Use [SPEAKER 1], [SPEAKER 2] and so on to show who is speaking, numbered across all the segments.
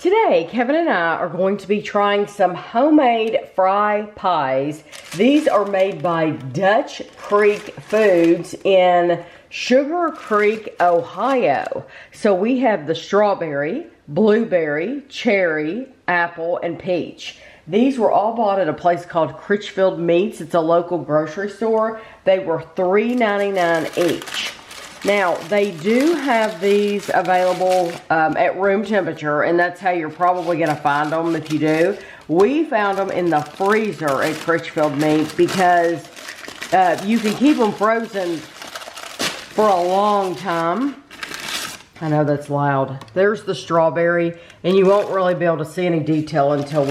[SPEAKER 1] Today, Kevin and I are going to be trying some homemade fry pies. These are made by Dutch Creek Foods in Sugar Creek, Ohio. So we have the strawberry, blueberry, cherry, apple, and peach. These were all bought at a place called Critchfield Meats. It's a local grocery store. They were $3.99 each. Now, they do have these available at room temperature, and that's how you're probably going to find them if you do. We found them in the freezer at Critchfield Meats because you can keep them frozen for a long time. I know that's loud. There's the strawberry, and you won't really be able to see any detail until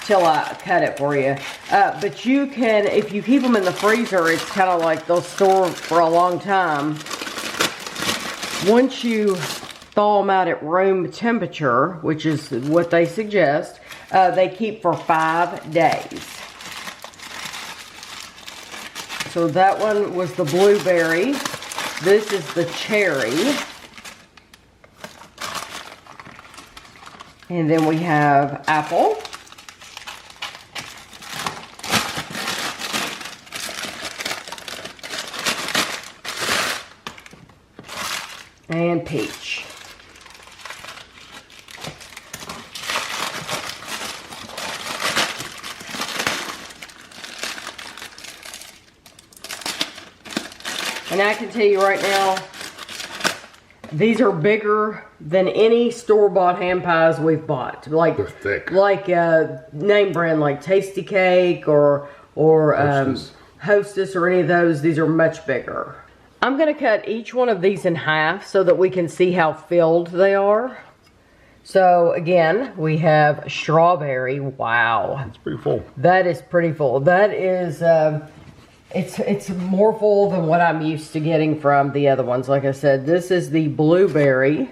[SPEAKER 1] till I cut it for you. But you can, if you keep them in the freezer, it's kind of like they'll store for a long time. Once you thaw them out at room temperature, which is what they suggest, they keep for 5 days. So that one was the blueberry. This is the cherry. And then we have apple. And peach. And I can tell you right now, these are bigger than any store-bought ham pies we've bought. Like,
[SPEAKER 2] they're thick.
[SPEAKER 1] Like name brand like Tasty Cake or Hostess or any of those. These are much bigger. I'm going to cut each one of these in half so that we can see how filled they are. So again, we have strawberry. Wow.
[SPEAKER 2] It's pretty full.
[SPEAKER 1] That is pretty full. That is, it's more full than what I'm used to getting from the other ones. Like I said, this is the blueberry.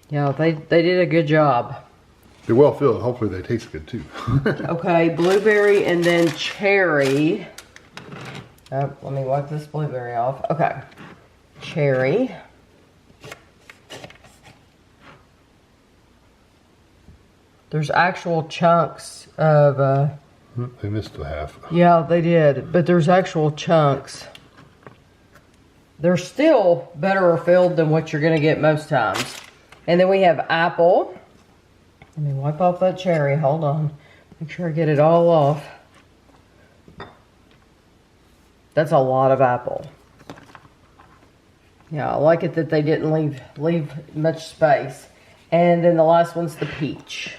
[SPEAKER 1] Yeah, they did a good job.
[SPEAKER 2] They're well filled. Hopefully they taste good too.
[SPEAKER 1] Okay, blueberry and then cherry. Oh, let me wipe this blueberry off. Okay, cherry. There's actual chunks of...
[SPEAKER 2] They missed the half.
[SPEAKER 1] Yeah, they did, but there's actual chunks. They're still better filled than what you're going to get most times. And then we have apple. Let me wipe off that cherry. Hold on. Make sure I get it all off. That's a lot of apple. Yeah, I like it that they didn't leave much space. And then the last one's the peach.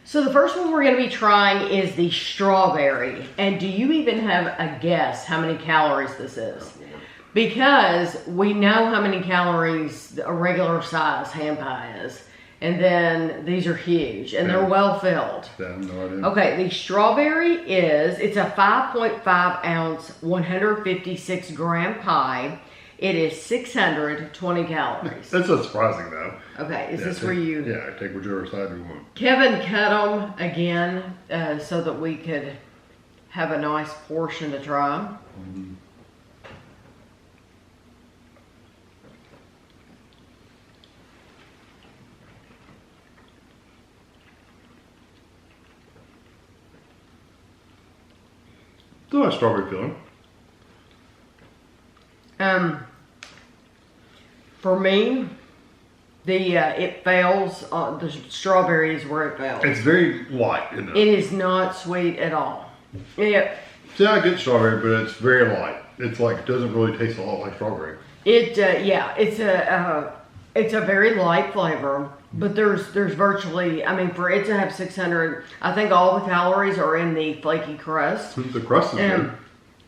[SPEAKER 1] So the first one we're going to be trying is the strawberry. And do you even have a guess how many calories this is? Because we know how many calories a regular size ham pie is. And then these are huge and they're well filled.
[SPEAKER 2] Yeah, no idea.
[SPEAKER 1] Okay, the strawberry it's a 5.5 ounce, 156 gram pie. It is 620 calories.
[SPEAKER 2] That's not surprising though.
[SPEAKER 1] Okay, is this where you...
[SPEAKER 2] Yeah, take whichever side you want.
[SPEAKER 1] Kevin cut them again so that we could have a nice portion to try.
[SPEAKER 2] Mm-hmm. Still have strawberry filling.
[SPEAKER 1] For me, it fails. The strawberry is where it fails.
[SPEAKER 2] It's very light, isn't it?
[SPEAKER 1] It is not sweet at all. Yeah.
[SPEAKER 2] See, I get strawberry, but it's very light. It's like, it doesn't really taste a lot like strawberry.
[SPEAKER 1] Yeah, it's a very light flavor, but there's virtually, I mean, for it to have 600, I think all the calories are in the flaky crust.
[SPEAKER 2] The crust is good.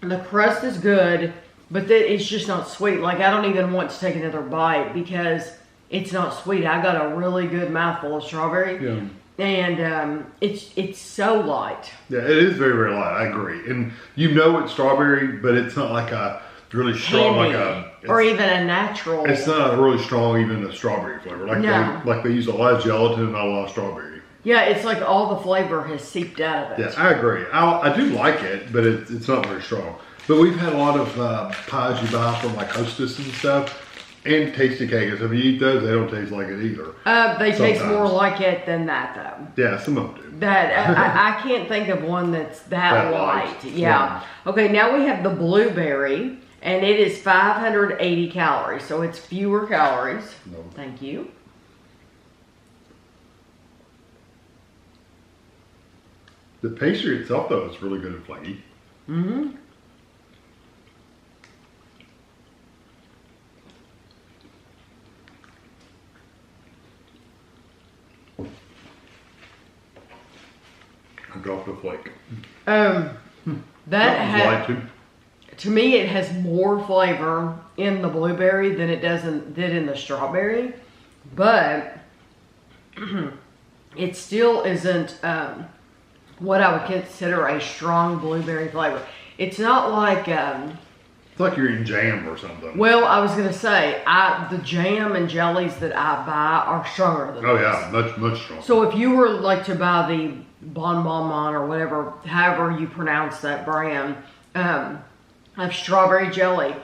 [SPEAKER 1] The crust is good, but it's just not sweet. Like, I don't even want to take another bite because it's not sweet. I got a really good mouthful of strawberry.
[SPEAKER 2] Yeah.
[SPEAKER 1] And it's so light.
[SPEAKER 2] Yeah, it is very, very light. I agree. And you know it's strawberry, but it's not like a really strong,
[SPEAKER 1] Candy, or even a natural.
[SPEAKER 2] It's not a really strong, even a strawberry flavor. Like
[SPEAKER 1] No.
[SPEAKER 2] they use a lot of gelatin and not a lot of strawberry.
[SPEAKER 1] Yeah, it's like all the flavor has seeped out of it.
[SPEAKER 2] Yeah, I agree. I do like it, but it's not very strong. But we've had a lot of pies you buy from like Hostess and stuff, and Tasty Cakes. If you eat those, they don't taste like it either.
[SPEAKER 1] They taste more like it than that, though.
[SPEAKER 2] Yeah, some of them do.
[SPEAKER 1] That I can't think of one that's that light. Yeah. Okay, now we have the blueberry, and it is 580 calories, so it's fewer calories.
[SPEAKER 2] No.
[SPEAKER 1] Thank you.
[SPEAKER 2] The pastry itself, though, is really good and flaky.
[SPEAKER 1] Mm-hmm.
[SPEAKER 2] I dropped a flake.
[SPEAKER 1] That has, to me, it has more flavor in the blueberry than it did in the strawberry, but it still isn't what I would consider a strong blueberry flavor. It's not like
[SPEAKER 2] it's like you're eating jam or something.
[SPEAKER 1] well, I was gonna say the jam and jellies that I buy are stronger than
[SPEAKER 2] Oh
[SPEAKER 1] this.
[SPEAKER 2] yeah, much stronger.
[SPEAKER 1] So if you were like to buy the Bon Bon Bon or whatever, however you pronounce that brand, of strawberry jelly,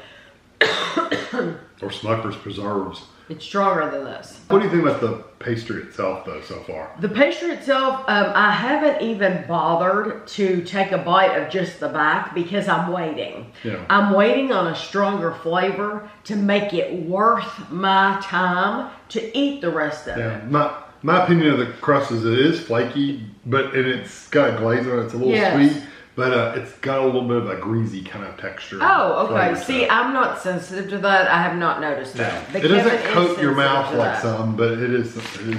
[SPEAKER 2] or Smucker's Preserves.
[SPEAKER 1] it's stronger than this.
[SPEAKER 2] What do you think about the pastry itself, though, so far?
[SPEAKER 1] The pastry itself, I haven't even bothered to take a bite of just the back because I'm waiting.
[SPEAKER 2] Yeah.
[SPEAKER 1] I'm waiting on a stronger flavor to make it worth my time to eat the rest of it.
[SPEAKER 2] Yeah, my opinion of the crust is it is flaky, and it's got a glaze on it. It's a little
[SPEAKER 1] Yes.
[SPEAKER 2] sweet, but it's got a little bit of a greasy kind of texture.
[SPEAKER 1] Oh, okay.
[SPEAKER 2] flavor to
[SPEAKER 1] See,
[SPEAKER 2] it.
[SPEAKER 1] I'm not sensitive to that. I have not noticed that.
[SPEAKER 2] Yeah.
[SPEAKER 1] The
[SPEAKER 2] It doesn't
[SPEAKER 1] Kevin is
[SPEAKER 2] coat your
[SPEAKER 1] sensitive
[SPEAKER 2] mouth
[SPEAKER 1] to
[SPEAKER 2] like
[SPEAKER 1] that.
[SPEAKER 2] some, but it is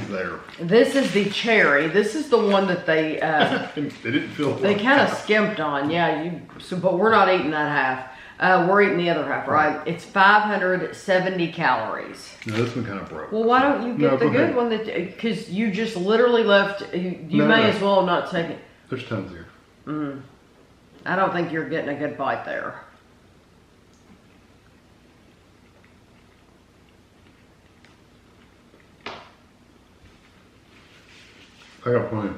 [SPEAKER 2] there.
[SPEAKER 1] This is the cherry. This is the one that they
[SPEAKER 2] It didn't feel
[SPEAKER 1] they
[SPEAKER 2] like
[SPEAKER 1] kind of
[SPEAKER 2] that.
[SPEAKER 1] skimped on. Yeah, but we're not eating that half. We're eating the other half, right? It's 570 calories.
[SPEAKER 2] No, this one kind of broke.
[SPEAKER 1] Well, why don't you get
[SPEAKER 2] No,
[SPEAKER 1] the
[SPEAKER 2] go
[SPEAKER 1] good
[SPEAKER 2] ahead.
[SPEAKER 1] one? Because you just literally left. You
[SPEAKER 2] No,
[SPEAKER 1] may
[SPEAKER 2] no.
[SPEAKER 1] as well not take it.
[SPEAKER 2] There's tons here.
[SPEAKER 1] I don't think you're getting a good bite there.
[SPEAKER 2] I got plenty.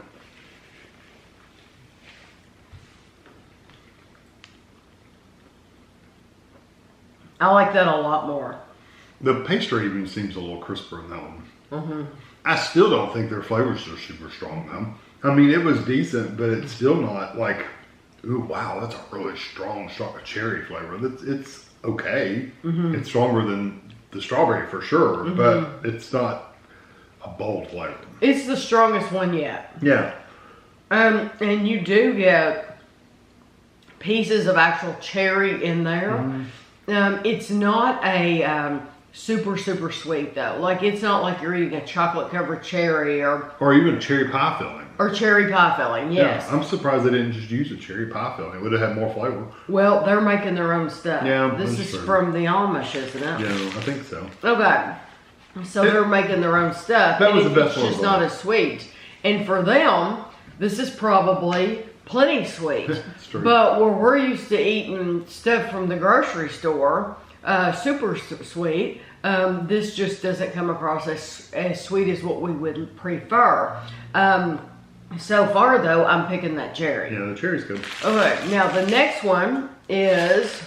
[SPEAKER 1] I like that a lot more.
[SPEAKER 2] The pastry even seems a little crisper in that one.
[SPEAKER 1] Mm-hmm.
[SPEAKER 2] I still don't think their flavors are super strong, though. I mean, it was decent, but it's still not like, ooh, wow, that's a really strong cherry flavor. It's okay.
[SPEAKER 1] Mm-hmm.
[SPEAKER 2] It's stronger than the strawberry for sure, but it's not a bold flavor.
[SPEAKER 1] It's the strongest one yet.
[SPEAKER 2] Yeah.
[SPEAKER 1] And you do get pieces of actual cherry in there. It's not a super sweet though. Like it's not like you're eating a chocolate covered cherry
[SPEAKER 2] Or even cherry pie filling.
[SPEAKER 1] or cherry pie filling. Yes.
[SPEAKER 2] Yeah, I'm surprised they didn't just use a cherry pie filling. It would have had more flavor.
[SPEAKER 1] Well, they're making their own stuff.
[SPEAKER 2] Yeah,
[SPEAKER 1] This
[SPEAKER 2] that's
[SPEAKER 1] is
[SPEAKER 2] true.
[SPEAKER 1] from the Amish, isn't it?
[SPEAKER 2] Yeah, I think so.
[SPEAKER 1] Okay. So they're making their own stuff.
[SPEAKER 2] That
[SPEAKER 1] and
[SPEAKER 2] was the best
[SPEAKER 1] It's
[SPEAKER 2] one
[SPEAKER 1] just
[SPEAKER 2] of
[SPEAKER 1] not
[SPEAKER 2] all.
[SPEAKER 1] as sweet. And for them, this is probably plenty sweet.
[SPEAKER 2] It's true.
[SPEAKER 1] But where we're used to eating stuff from the grocery store, super sweet, this just doesn't come across as sweet as what we would prefer. So far, though, I'm picking that cherry.
[SPEAKER 2] Yeah, the cherry's good.
[SPEAKER 1] Okay, now the next one is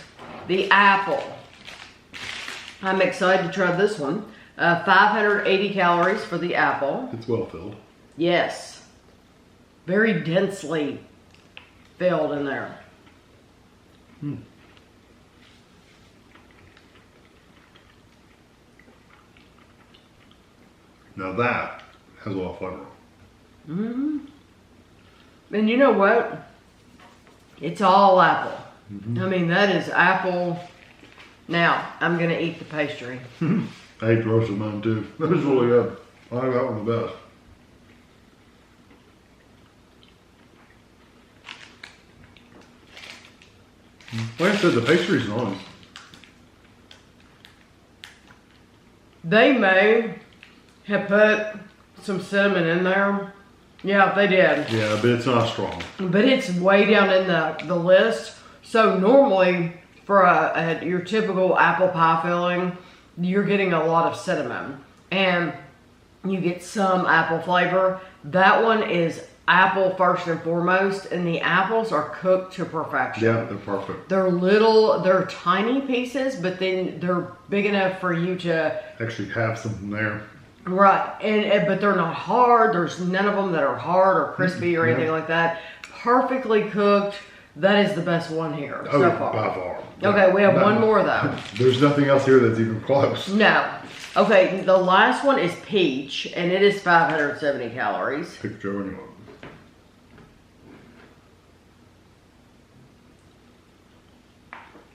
[SPEAKER 1] the apple. I'm excited to try this one. 580 calories for the apple.
[SPEAKER 2] It's well filled.
[SPEAKER 1] Yes. Very densely filled in there.
[SPEAKER 2] Now that has a lot of flavor.
[SPEAKER 1] And you know what? It's all apple. I mean, that is apple. Now, I'm going to eat the pastry.
[SPEAKER 2] I ate the rest of mine too. That was really good. I like that one the best. Like I said, the pastry's nice.
[SPEAKER 1] They may have put some cinnamon in there. Yeah, they did.
[SPEAKER 2] Yeah, but it's not strong.
[SPEAKER 1] But it's way down in the list. So normally, for your typical apple pie filling, you're getting a lot of cinnamon. And you get some apple flavor. That one is apple first and foremost, and the apples are cooked to perfection.
[SPEAKER 2] Yeah, they're perfect.
[SPEAKER 1] They're tiny pieces, but then they're big enough for you to
[SPEAKER 2] actually have something there.
[SPEAKER 1] Right, but they're not hard. There's none of them that are hard or crispy or anything like that. Perfectly cooked. That is the best one here so far.
[SPEAKER 2] By far.
[SPEAKER 1] Okay, we have one more though.
[SPEAKER 2] There's nothing else here that's even close.
[SPEAKER 1] No. Okay, the last one is peach, and it is 570 calories.
[SPEAKER 2] Pick Joe anyone.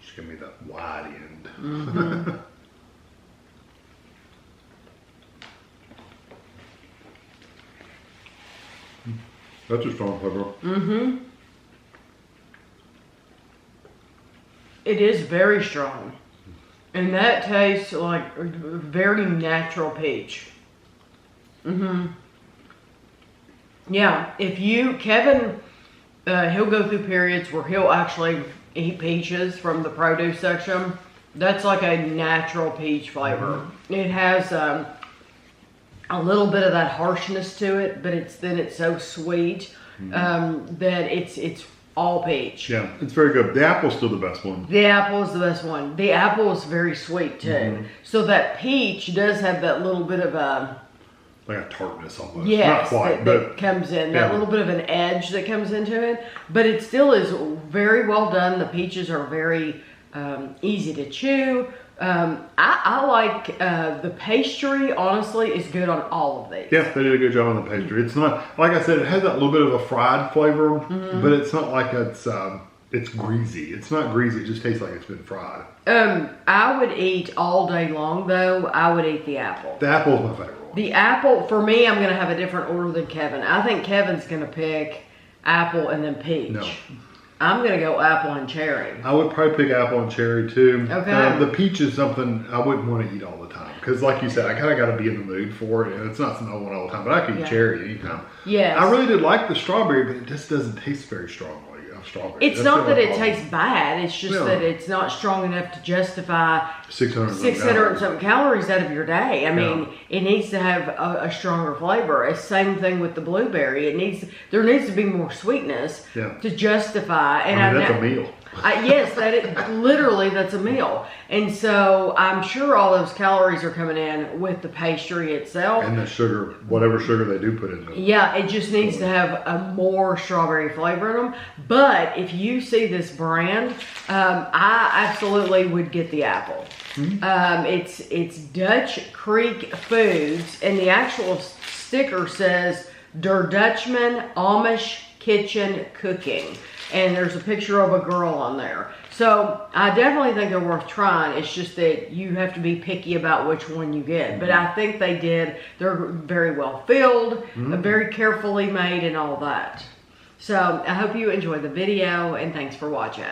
[SPEAKER 2] Just give me that wide end.
[SPEAKER 1] Mm-hmm.
[SPEAKER 2] That's a strong flavor.
[SPEAKER 1] Mm-hmm. It is very strong. And that tastes like a very natural peach. Mm-hmm. Yeah, Kevin, he'll go through periods where he'll actually eat peaches from the produce section. That's like a natural peach flavor. Mm-hmm. It has a little bit of that harshness to it, but it's so sweet that it's all peach.
[SPEAKER 2] Yeah, it's very good. The apple's still the best one.
[SPEAKER 1] The apple is the best one. The apple is very sweet too. Mm-hmm. So that peach does have that little bit of a
[SPEAKER 2] like a tartness almost.
[SPEAKER 1] Yes,
[SPEAKER 2] not quite,
[SPEAKER 1] that comes in. Yeah. That little bit of an edge that comes into it. But it still is very well done. The peaches are very easy to chew. I like the pastry, honestly, is good on all of these.
[SPEAKER 2] Yes, they did a good job on the pastry. It's not, like I said, it has that little bit of a fried flavor, but it's not like it's greasy. It's not greasy. It just tastes like it's been fried.
[SPEAKER 1] I would eat all day long, though. I would eat the apple.
[SPEAKER 2] The apple is my favorite one.
[SPEAKER 1] The apple, for me, I'm going to have a different order than Kevin. I think Kevin's going to pick apple and then peach.
[SPEAKER 2] No.
[SPEAKER 1] I'm going to go apple and cherry.
[SPEAKER 2] I would probably pick apple and cherry too.
[SPEAKER 1] Okay.
[SPEAKER 2] The peach is something I wouldn't want to eat all the time. Because like you said, I kind of got to be in the mood for it. And it's not something I want all the time. But I can eat cherry anytime.
[SPEAKER 1] Yes.
[SPEAKER 2] I really did like the strawberry, but it just doesn't taste very strongly. Strawberry.
[SPEAKER 1] It's not that it tastes bad. It's just that it's not strong enough to justify 600 and something calories out of your day. I mean, it needs to have a stronger flavor. It's same thing with the blueberry. There needs to be more sweetness to justify. And
[SPEAKER 2] I mean, that's a meal.
[SPEAKER 1] Yes, literally that's a meal. And so I'm sure all those calories are coming in with the pastry itself.
[SPEAKER 2] And the sugar, whatever sugar they do put in there.
[SPEAKER 1] Yeah, it just needs to have a more strawberry flavor in them. But if you see this brand, I absolutely would get the apple. Mm-hmm. It's Dutch Creek Foods, and the actual sticker says Der Dutchman Amish Kitchen Cooking. And there's a picture of a girl on there. So I definitely think they're worth trying. It's just that you have to be picky about which one you get. But I think they're very well filled, very carefully made and all that. So I hope you enjoyed the video, and thanks for watching.